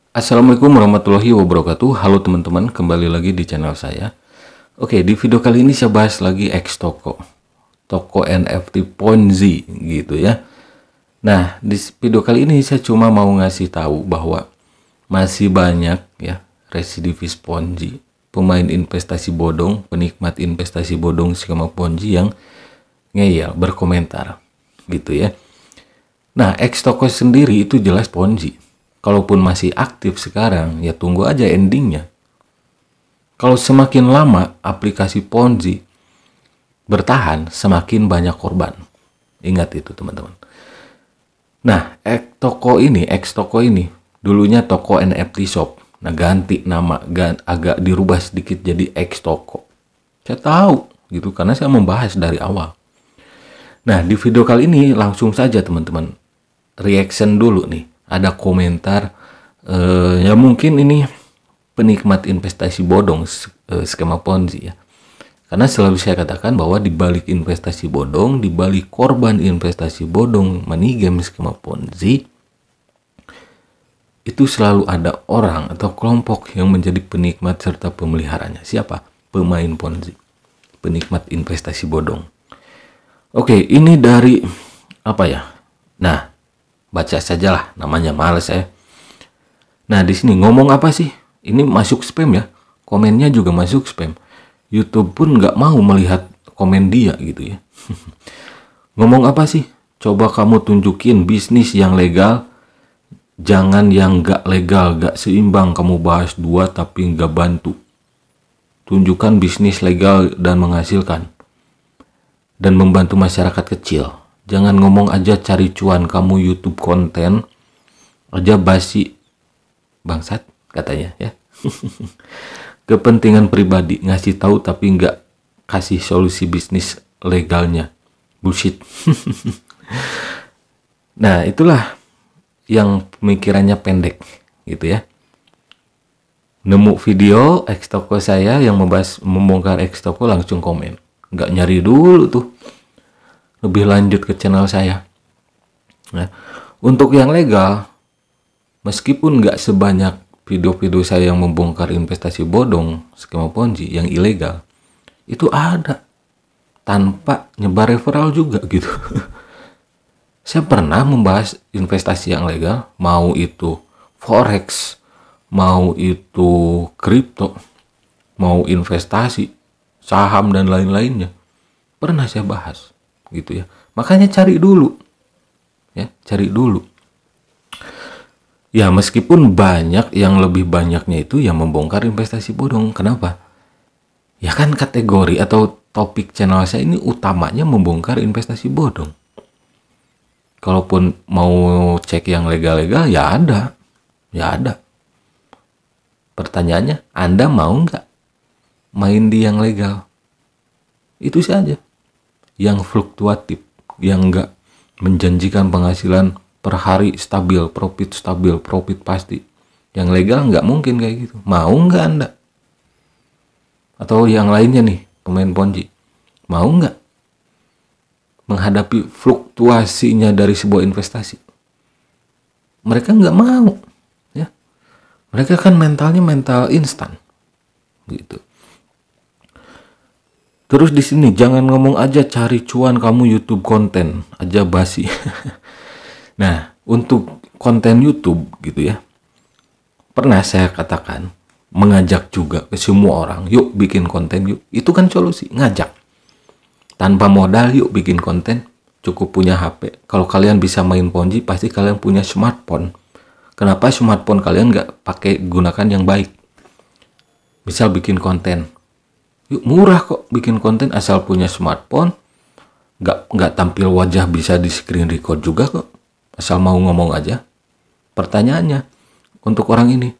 Assalamualaikum warahmatullahi wabarakatuh. Halo teman-teman, kembali lagi di channel saya. Oke, di video kali ini saya bahas lagi X-Toko, toko NFT Ponzi gitu ya. Nah, di video kali ini saya cuma mau ngasih tahu bahwa masih banyak ya residivis Ponzi, pemain investasi bodong, penikmat investasi bodong skema Ponzi yang ngeyel berkomentar gitu ya. Nah, X-Toko sendiri itu jelas Ponzi. Kalaupun masih aktif sekarang, ya tunggu aja endingnya. Kalau semakin lama aplikasi Ponzi bertahan, semakin banyak korban. Ingat itu teman-teman. Nah, X-Toko ini dulunya toko NFT shop. Nah, ganti nama, agak dirubah sedikit jadi X-Toko. Saya tahu gitu karena saya membahas dari awal. Nah, di video kali ini langsung saja teman-teman reaction dulu nih. Ada komentar ya mungkin ini penikmat investasi bodong skema Ponzi ya. Karena selalu saya katakan bahwa di balik investasi bodong, di balik korban investasi bodong money game skema Ponzi, itu selalu ada orang atau kelompok yang menjadi penikmat serta pemeliharanya. Siapa? Pemain Ponzi, penikmat investasi bodong. Oke, ini dari apa ya? Nah, baca sajalah, namanya males ya. Nah, di sini ngomong apa sih? Ini masuk spam ya. Komennya juga masuk spam. YouTube pun nggak mau melihat komen dia gitu ya. Ngomong apa sih? Coba kamu tunjukin bisnis yang legal, jangan yang nggak legal, nggak seimbang. Kamu bahas dua tapi nggak bantu. Tunjukkan bisnis legal dan menghasilkan dan membantu masyarakat kecil. Jangan ngomong aja cari cuan, kamu YouTube konten aja basi bangsat katanya ya. Kepentingan pribadi, ngasih tahu tapi nggak kasih solusi bisnis legalnya. Bullshit. Nah, itulah yang pemikirannya pendek gitu ya. Nemu video X-Toko saya yang membongkar X-Toko langsung komen. Nggak nyari dulu tuh. Lebih lanjut ke channel saya. Nah, untuk yang legal, meskipun nggak sebanyak video-video saya yang membongkar investasi bodong skema Ponzi yang ilegal, itu ada tanpa nyebar referral juga gitu. Saya pernah membahas investasi yang legal, mau itu forex, mau itu kripto, mau investasi saham dan lain-lainnya, pernah saya bahas gitu ya. Makanya cari dulu ya, cari dulu ya. Meskipun banyak, yang lebih banyaknya itu yang membongkar investasi bodong. Kenapa? Ya kan kategori atau topik channel saya ini utamanya membongkar investasi bodong. Kalaupun mau cek yang legal-legal ya ada. Pertanyaannya, Anda mau nggak main di yang legal? Itu saja. Yang fluktuatif, yang enggak menjanjikan penghasilan per hari stabil, profit pasti. Yang legal nggak mungkin kayak gitu. Mau nggak Anda? Atau yang lainnya nih, pemain Ponzi, mau nggak menghadapi fluktuasinya dari sebuah investasi? Mereka nggak mau, ya. Mereka kan mentalnya mental instan, gitu. Terus di sini jangan ngomong aja cari cuan, kamu YouTube konten aja basi. Nah, untuk konten YouTube gitu ya, pernah saya katakan, mengajak juga ke semua orang, yuk bikin konten yuk. Itu kan solusi, ngajak. Tanpa modal yuk bikin konten, cukup punya HP. Kalau kalian bisa main Ponzi, pasti kalian punya smartphone. Kenapa smartphone kalian nggak pakai gunakan yang baik? Misal bikin konten. Yuk, murah kok bikin konten asal punya smartphone, nggak tampil wajah, bisa di screen record juga kok, asal mau ngomong aja. Pertanyaannya untuk orang ini,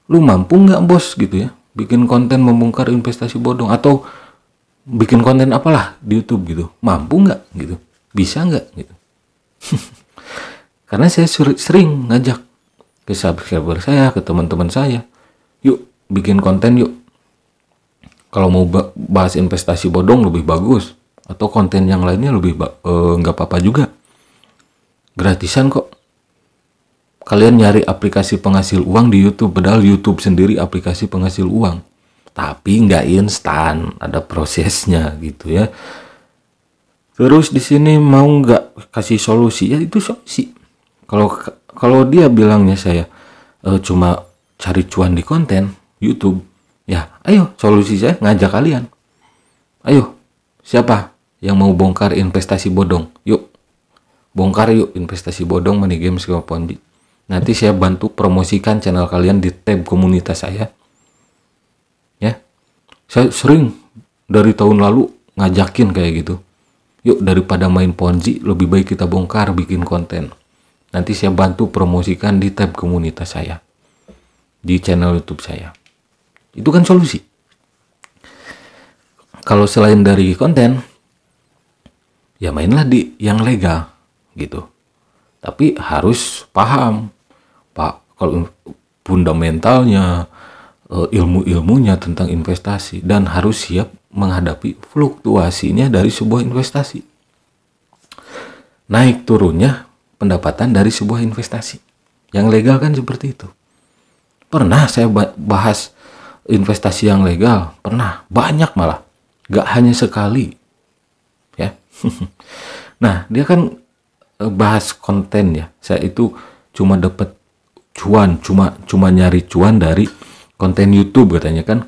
lu mampu nggak bos gitu ya bikin konten membongkar investasi bodong atau bikin konten apalah di YouTube gitu, mampu nggak gitu, bisa nggak gitu? Karena saya sering ngajak ke subscriber saya, ke teman-teman saya, yuk bikin konten yuk. Kalau mau bahas investasi bodong lebih bagus, atau konten yang lainnya lebih nggak apa-apa juga, gratisan kok. kalian nyari aplikasi penghasil uang di YouTube, padahal YouTube sendiri aplikasi penghasil uang. Tapi nggak instan, ada prosesnya gitu ya. Terus di sini mau nggak kasih solusi, ya itu solusi. Kalau dia bilangnya saya cuma cari cuan di konten YouTube, ya ayo solusi saya ngajak kalian. Ayo, siapa yang mau bongkar investasi bodong? Yuk, bongkar yuk investasi bodong, money game, skema ponzi. Nanti saya bantu promosikan channel kalian di tab komunitas saya. Ya, saya sering dari tahun lalu ngajakin kayak gitu. Yuk, daripada main ponzi, lebih baik kita bongkar, bikin konten. Nanti saya bantu promosikan di tab komunitas saya, di channel YouTube saya. Itu kan solusi. Kalau selain dari konten, ya mainlah di yang legal gitu. Tapi harus paham, Pak, kalau fundamentalnya, ilmu-ilmunya tentang investasi, dan harus siap menghadapi fluktuasinya dari sebuah investasi. Naik turunnya pendapatan dari sebuah investasi. Yang legal kan seperti itu. Pernah saya bahas investasi yang legal, pernah, banyak malah. Gak hanya sekali. Ya. Nah, dia kan bahas konten ya. Saya itu cuma dapat cuan, cuma nyari cuan dari konten YouTube katanya kan.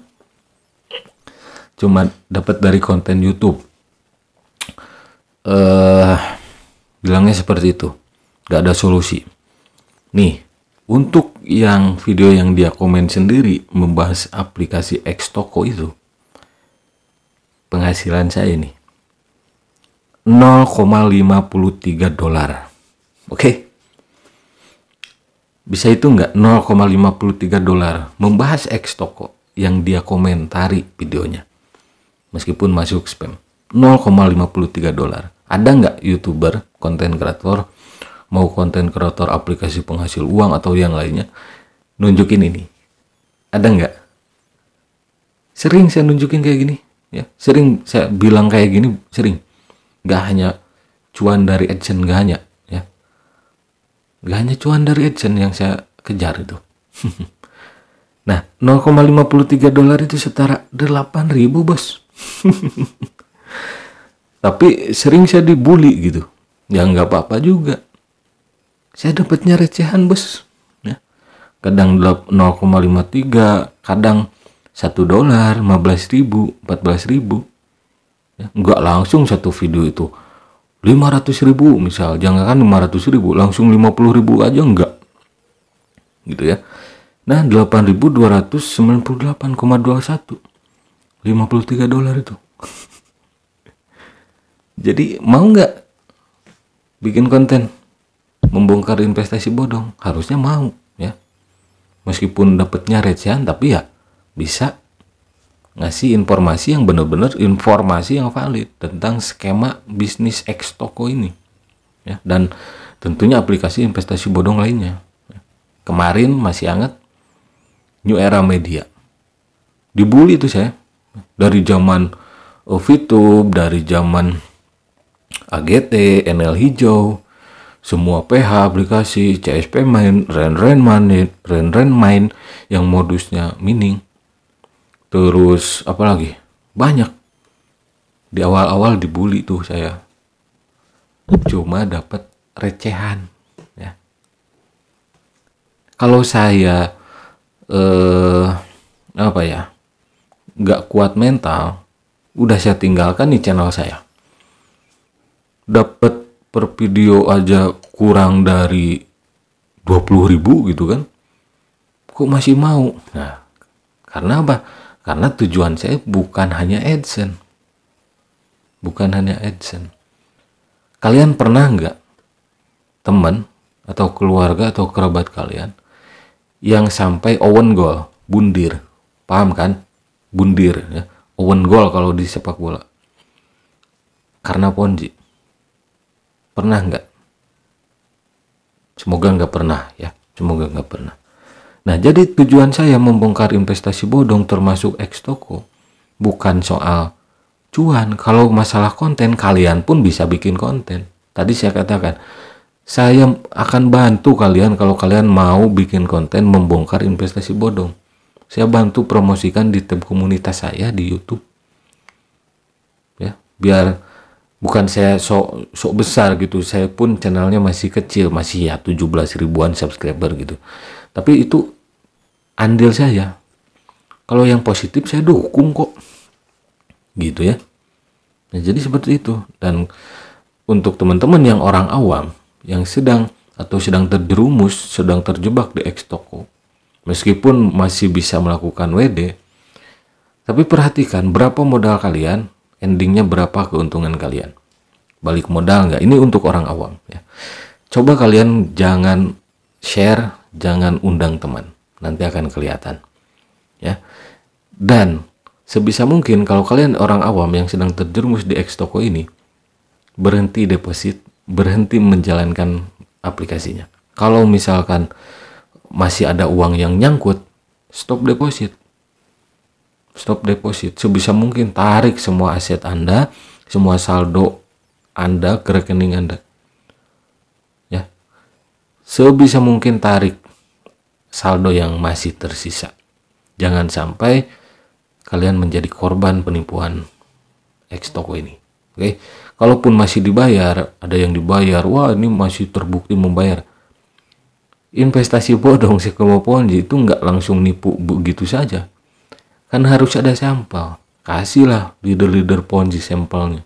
Cuma dapat dari konten YouTube. Bilangnya seperti itu. Gak ada solusi. Nih, untuk yang video yang dia komen sendiri membahas aplikasi Xtoko itu, penghasilan saya nih $0,53. Oke? Bisa itu nggak $0,53 membahas Xtoko yang dia komentari videonya, meskipun masuk spam. $0,53. Ada nggak YouTuber, konten kreator, mau konten kreator aplikasi penghasil uang atau yang lainnya, nunjukin ini? Ada nggak? Sering saya nunjukin kayak gini. Ya, sering saya bilang kayak gini, sering. Gak hanya cuan dari AdSense, gak hanya ya. Gak hanya cuan dari AdSense yang saya kejar itu. Nah, $0,53 itu setara 8.000, bos. Tapi sering saya dibully gitu. Ya nggak apa-apa juga. Saya dapatnya recehan, bos. Ya. Kadang 0,53, kadang $1, 15.000, 14.000. Ya, nggak langsung satu video itu 500.000 misal, jangan kan 500.000, langsung 50.000 aja enggak. Gitu ya. Nah, 8.298,21, $53 itu. Jadi mau nggak bikin konten membongkar investasi bodong? Harusnya mau ya. Meskipun dapatnya recehan, tapi ya bisa ngasih informasi yang benar-benar informasi yang valid tentang skema bisnis Xtoko ini ya, dan tentunya aplikasi investasi bodong lainnya. Kemarin masih hangat New Era Media, dibully itu saya dari zaman VTube, dari zaman AGT, NL Hijau, semua PH aplikasi, CSP Main, Ren Main yang modusnya mining. Terus apa lagi? Banyak. Di awal-awal dibully tuh saya. Cuma dapat recehan ya. Kalau saya apa ya? Nggak kuat mental, udah saya tinggalkan di channel saya. Dapat per video aja kurang dari 20.000 gitu kan. Kok masih mau? Nah, karena apa? Karena tujuan saya bukan hanya AdSense. Bukan hanya AdSense. Kalian pernah nggak teman atau keluarga atau kerabat kalian yang sampai owen goal, bundir? Paham kan? Bundir ya. Owen goal kalau di sepak bola. Karena ponzi. Pernah nggak? Semoga nggak pernah ya. Semoga nggak pernah. Nah, jadi tujuan saya membongkar investasi bodong termasuk Xtoko bukan soal cuan. Kalau masalah konten, kalian pun bisa bikin konten. Tadi saya katakan, Saya akan bantu kalian kalau kalian mau bikin konten membongkar investasi bodong. Saya bantu promosikan di tab komunitas saya di YouTube. Ya, biar bukan saya sok besar gitu. Saya pun channelnya masih kecil, masih ya 17 ribuan subscriber gitu. Tapi itu andil saya. Kalau yang positif saya dukung kok. Gitu ya. Nah, jadi seperti itu. Dan untuk teman-teman yang orang awam yang sedang terjerumus, sedang terjebak di X toko, meskipun masih bisa melakukan WD, tapi perhatikan berapa modal kalian, endingnya berapa keuntungan kalian. Balik modal nggak? Ini untuk orang awam ya. Coba kalian jangan share, jangan undang teman, nanti akan kelihatan ya. Dan sebisa mungkin kalau kalian orang awam yang sedang terjerumus di X toko ini, berhenti deposit, berhenti menjalankan aplikasinya. Kalau misalkan masih ada uang yang nyangkut, stop deposit. Stop deposit. Sebisa mungkin tarik semua aset Anda, semua saldo Anda ke rekening Anda. Ya. Sebisa mungkin tarik saldo yang masih tersisa. Jangan sampai kalian menjadi korban penipuan X toko ini. Oke. Kalaupun masih dibayar, ada yang dibayar, wah ini masih terbukti membayar. Investasi bodong skema Ponzi itu nggak langsung nipu begitu saja. Kan harus ada sampel. Kasihlah leader-leader Ponzi sampelnya.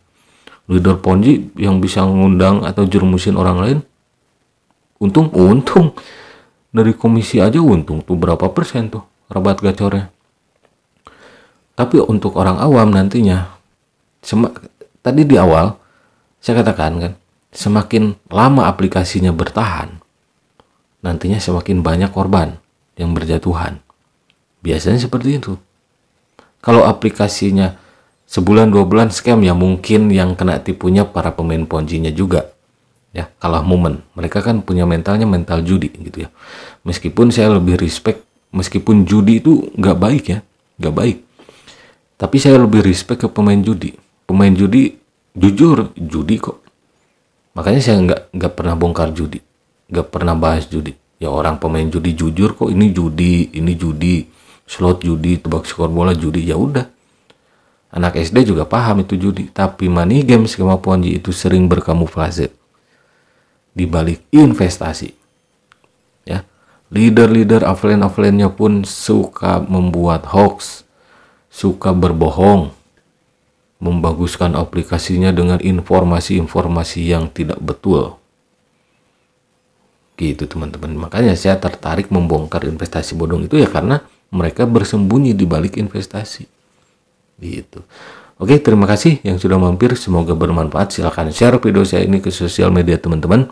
Leader Ponzi yang bisa ngundang atau jerumusin orang lain, untung. Dari komisi aja untung tuh berapa persen tuh rabat gacornya. Tapi untuk orang awam nantinya, tadi di awal saya katakan kan, semakin lama aplikasinya bertahan, nantinya semakin banyak korban yang berjatuhan. Biasanya seperti itu. Kalau aplikasinya sebulan 2 bulan scam, ya mungkin yang kena tipunya para pemain Ponzi-nya juga. Ya, kalah momen. Mereka kan punya mental judi gitu ya. Meskipun saya lebih respect, meskipun judi itu nggak baik ya, nggak baik. Tapi saya lebih respect ke pemain judi. Pemain judi jujur judi kok. Makanya saya nggak pernah bongkar judi, nggak pernah bahas judi. Ya orang pemain judi jujur kok, ini judi, slot judi, tebak skor bola judi, ya udah. Anak SD juga paham itu judi. Tapi money game skema Ponzi itu sering berkamuflase di balik investasi. Ya, leader offline-nya pun suka membuat hoax, suka berbohong, membaguskan aplikasinya dengan informasi-informasi yang tidak betul. Gitu teman-teman. Makanya saya tertarik membongkar investasi bodong itu ya karena mereka bersembunyi di balik investasi. Gitu. Oke, terima kasih yang sudah mampir. Semoga bermanfaat. Silahkan share video saya ini ke sosial media teman-teman,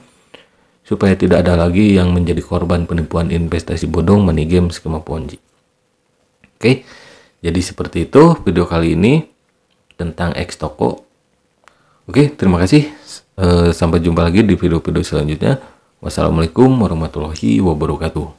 supaya tidak ada lagi yang menjadi korban penipuan investasi bodong, money game, skema Ponzi. Oke, jadi seperti itu video kali ini tentang X toko. Oke, terima kasih. Sampai jumpa lagi di video-video selanjutnya. Wassalamualaikum warahmatullahi wabarakatuh.